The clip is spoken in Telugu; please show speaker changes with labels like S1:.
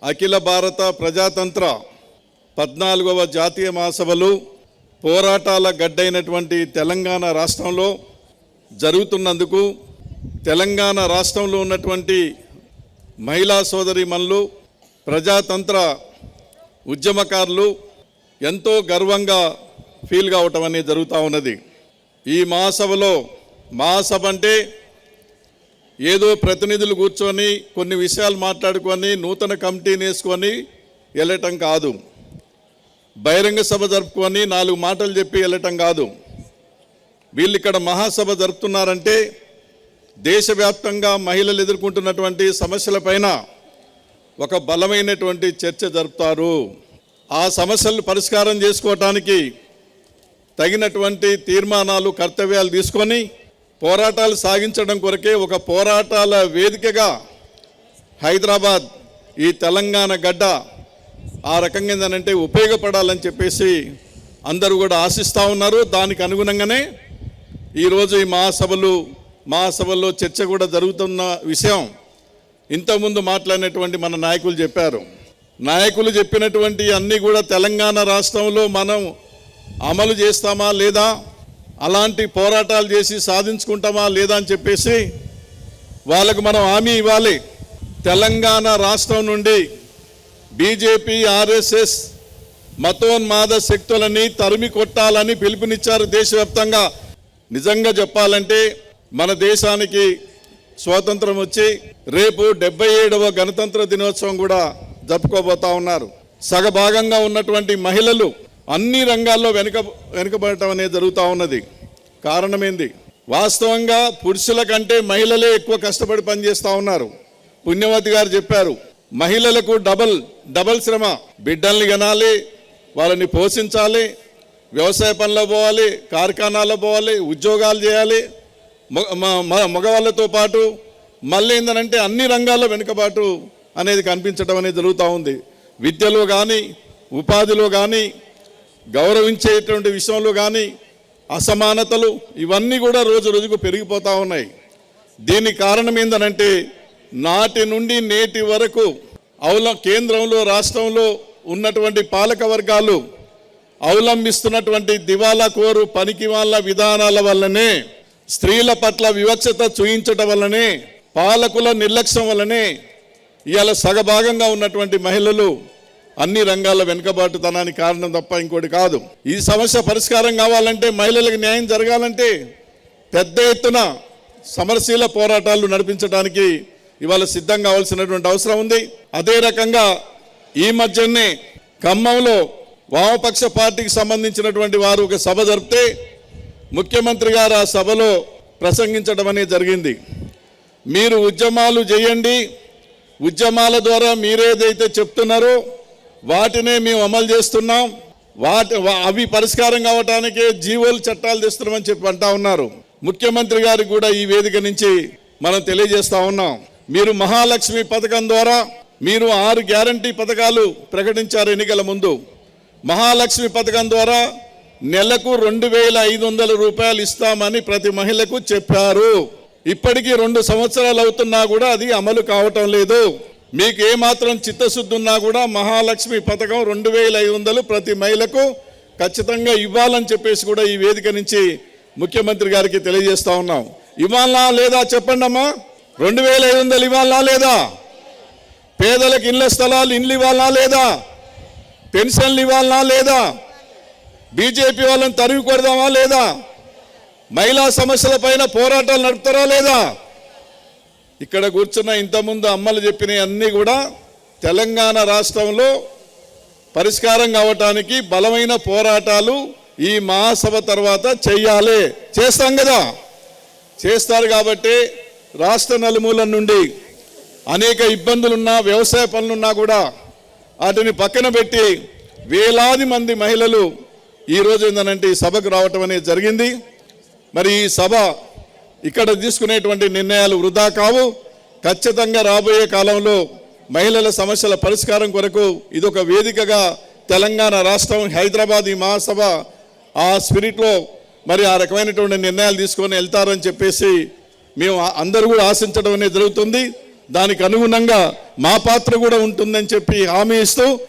S1: అఖిల భారత ప్రజాతంత్ర 14వ జాతీయ మహాసభలు పోరాటాల గడ్డైనటువంటి తెలంగాణ రాష్ట్రంలో జరుగుతున్నందుకు తెలంగాణ రాష్ట్రంలో ఉన్నటువంటి మహిళా సోదరీమణులు, ప్రజాతంత్ర ఉద్యమకారులు ఎంతో గర్వంగా ఫీల్ కావటం అనేది జరుగుతూ ఉన్నది. ఈ మహాసభ అంటే ఏదో ప్రతినిధులు కూర్చొని కొన్ని విషయాలు మాట్లాడుకొని నూతన కమిటీని వేసుకొని వెళ్ళటం కాదు, బహిరంగ సభ జరుపుకొని 4 మాటలు చెప్పి వెళ్ళటం కాదు. వీళ్ళు ఇక్కడ మహాసభ జరుపుతున్నారంటే దేశవ్యాప్తంగా మహిళలు ఎదుర్కొంటున్నటువంటి సమస్యలపైన ఒక బలమైనటువంటి చర్చ జరుపుతారు. ఆ సమస్యలను పరిష్కారం చేసుకోవటానికి తగినటువంటి తీర్మానాలు, కర్తవ్యాలు తీసుకొని పోరాటాలు సాగించడం కొరకే ఒక పోరాటాల వేదికగా హైదరాబాద్, ఈ తెలంగాణ గడ్డ ఆ రకంగా ఏంటంటే ఉపయోగపడాలని చెప్పేసి అందరూ కూడా ఆశిస్తూ ఉన్నారు. దానికి అనుగుణంగానే ఈరోజు ఈ మహాసభల్లో చర్చ కూడా జరుగుతున్న విషయం ఇంతకుముందు మాట్లాడినటువంటి మన నాయకులు చెప్పారు. నాయకులు చెప్పినటువంటి అన్నీ కూడా తెలంగాణ రాష్ట్రంలో మనం అమలు చేస్తామా లేదా, అలాంటి పోరాటాలు చేసి సాధించుకుంటామా లేదా అని చెప్పేసి వాళ్ళకు మనం హామీ ఇవ్వాలి. తెలంగాణ రాష్ట్రం నుండి బీజేపీ, ఆర్ఎస్ఎస్ మతోన్మాద శక్తులని తరిమి కొట్టాలని పిలుపునిచ్చారు దేశవ్యాప్తంగా. నిజంగా చెప్పాలంటే మన దేశానికి స్వాతంత్రం వచ్చి రేపు 77వ గణతంత్ర దినోత్సవం కూడా జరుపుకోబోతా ఉన్నారు. సగభాగంగా ఉన్నటువంటి మహిళలు అన్ని రంగాల్లో వెనుకబడటం అనేది జరుగుతూ ఉన్నది. కారణమేంది? వాస్తవంగా పురుషుల కంటే మహిళలే ఎక్కువ కష్టపడి పనిచేస్తూ ఉన్నారు. పుణ్యవతి గారు చెప్పారు, మహిళలకు డబల్ శ్రమ. బిడ్డల్ని కనాలి, వాళ్ళని పోషించాలి, వ్యవసాయ పనుల్లో పోవాలి, కార్ఖానాల్లో పోవాలి, ఉద్యోగాలు చేయాలి. మగవాళ్ళతో పాటు మళ్ళీ ఏంటంటే అన్ని రంగాల్లో వెనుకబాటు అనేది కనిపించడం అనేది జరుగుతూ ఉంది. విద్యలో కానీ, ఉపాధిలో కానీ, గౌరవించేటువంటి విషయంలో కానీ అసమానతలు ఇవన్నీ కూడా రోజు రోజుకు పెరిగిపోతూ ఉన్నాయి. దీనికి కారణం ఏంటంటే నాటి నుండి నేటి వరకు కేంద్రంలో, రాష్ట్రంలో ఉన్నటువంటి పాలక వర్గాలు అవలంబిస్తున్నటువంటి దివాలా కోరు పనికి వాళ్ళ విధానాల వల్లనే, స్త్రీల పట్ల వివక్షత చూయించటం వల్లనే, పాలకుల నిర్లక్ష్యం వల్లనే ఇవాళ సగభాగంగా ఉన్నటువంటి మహిళలు అన్ని రంగాల వెనుకబాటుతనానికి కారణం తప్ప ఇంకోటి కాదు. ఈ సమస్య పరిష్కారం కావాలంటే, మహిళలకు న్యాయం జరగాలంటే పెద్ద ఎత్తున సమరశీల పోరాటాలు నడిపించడానికి ఇవాళ సిద్ధం కావాల్సినటువంటి అవసరం ఉంది. అదే రకంగా ఈ మధ్యనే ఖమ్మంలో వామపక్ష పార్టీకి సంబంధించినటువంటి వారు ఒక సభ జరిపితే ముఖ్యమంత్రి గారు ఆ సభలో ప్రసంగించడం అనేది జరిగింది. మీరు ఉద్యమాలు చేయండి, ఉద్యమాల ద్వారా మీరేదైతే చెప్తున్నారో వాటినే మేము అమలు చేస్తున్నాం, అవి పరిష్కారం కావటానికే జీవోలు, చట్టాలు తెస్తున్నామని చెప్పి అంటా ఉన్నారు. ముఖ్యమంత్రి గారికి కూడా ఈ వేదిక నుంచి మనం తెలియజేస్తా ఉన్నాం, మీరు మహాలక్ష్మి పథకం ద్వారా మీరు 6 గ్యారంటీ పథకాలు ప్రకటించారు ఎన్నికల ముందు. మహాలక్ష్మి పథకం ద్వారా నెలకు 2500 రూపాయలు ఇస్తామని ప్రతి మహిళకు చెప్పారు. ఇప్పటికీ 2 సంవత్సరాలు అవుతున్నా కూడా అది అమలు కావటం లేదు. మీకు ఏమాత్రం చిత్తశుద్ధి ఉన్నా కూడా మహాలక్ష్మి పథకం 2500 ప్రతి మహిళకు ఖచ్చితంగా ఇవ్వాలని చెప్పేసి కూడా ఈ వేదిక నుంచి ముఖ్యమంత్రి గారికి తెలియజేస్తా ఉన్నాం. ఇవ్వాలా లేదా చెప్పండి అమ్మా, 2500 ఇవ్వాలా లేదా? పేదలకు ఇళ్ల స్థలాలు, ఇండ్లు ఇవ్వాలా లేదా? పెన్షన్లు ఇవ్వాలా లేదా? బీజేపీ వాళ్ళని తరిమి కొడదామా లేదా? మహిళా సమస్యల పైన పోరాటాలు నడుపుతారా లేదా? ఇక్కడ కూర్చున్న ఇంతకుముందు అమ్మలు చెప్పినవి అన్నీ కూడా తెలంగాణ రాష్ట్రంలో పరిష్కారం కావటానికి బలమైన పోరాటాలు ఈ మహాసభ తర్వాత చెయ్యాలి. చేస్తాం కదా, చేస్తారు. కాబట్టి రాష్ట్ర నలుమూలల నుండి అనేక ఇబ్బందులున్నా, వ్యవసాయ పనులున్నా కూడా వాటిని పక్కన పెట్టి వేలాది మంది మహిళలు ఈరోజు ఏంటంటే ఈ సభకు రావటం అనేది జరిగింది. మరి ఈ సభ ఇక్కడ తీసుకునేటువంటి నిర్ణయాలు వృధా కావు. ఖచ్చితంగా రాబోయే కాలంలో మహిళల సమస్యల పరిష్కారం కొరకు ఇదొక వేదికగా తెలంగాణ రాష్ట్రం, హైదరాబాద్ ఈ మహాసభ ఆ స్పిరిట్లో మరి ఆ రకమైనటువంటి నిర్ణయాలు తీసుకొని వెళ్తారని చెప్పేసి మేము అందరూ కూడా ఆశించడం అనేది జరుగుతుంది. దానికి అనుగుణంగా మా పాత్ర కూడా ఉంటుందని చెప్పి హామీ ఇస్తూ